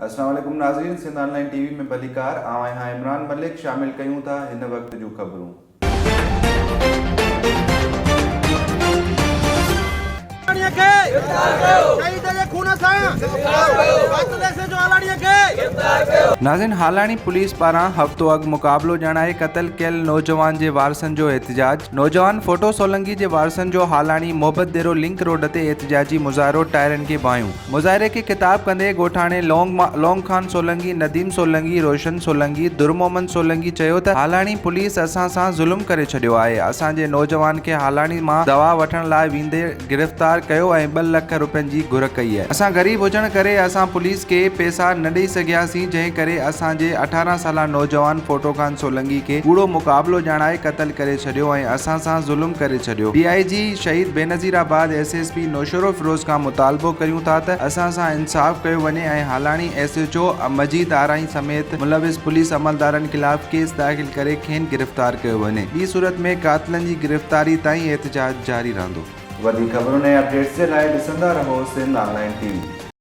अस्सलाम वालेकुम नाज़रीन, सिंध ऑनलाइन टीवी में भलीकार आवां इमरान मलिक शामिल कयूं था हिन वक्त जूं ख़बरूं। नाज़रीन, हालानी पुलिस पारां हफ़्तो अॻु मुक़ाबलो ॼाणाए क़त्ल कयल नौजवान जे वारसनि जो एहतिजाज। नौजवान फोटो सोलंकी जे वारसनि जो हालानी मोहब्बत देरो लिंक रोड ते एहतिजाजी मुज़ाहिरो टायरनि खे बाहियूं। मुज़ाहिरे खे ख़िताब कंदे ॻोठाणे लोंग खान सोलंकी, नदीम सोलंकी, रोशन सोलंकी, दुरमोहम्मद सोलंकी चयो त हालानी पुलिस असां सां ज़ुल्म करे छॾियो आहे। असांजे नौजवान खे हालानी मां दवा वठण लाइ वेंदे गिरफ़्तार कयो ऐं 2 लख रुपयनि जी घुर कई आहे। असां ग़रीब हुजण करे असां पुलिस खे पैसा न ॾेई सघियासीं, जंहिं करे असांजे 18 साला नौजवान फोटो खान सोलंकी खे कूड़ो मुक़ाबलो ॼाणाए क़त्ल करे छॾियो ऐं असां सां ज़ुल्म करे छॾियो। DIG शहीद बेनज़ीराबाद SSP नौशरो फिरोज़ खां मुतालबो कयूं था त असां सां इंसाफ़ कयो वञे ऐं हालानी SHO मजीद आराई समेत मुलविस पुलिस अमलदारनि ख़िलाफ़ केस दाख़िल करे खेनि गिरफ़्तार कयो वञे। ॿी सूरत में कातिलनि जी गिरफ़्तारी ताईं एहतिजाज जारी रहंदो। वधीक ख़बरुनि ऐं अपडेट्स जे लाइ ॾिसंदा रहो सिंध ऑनलाइन टीवी।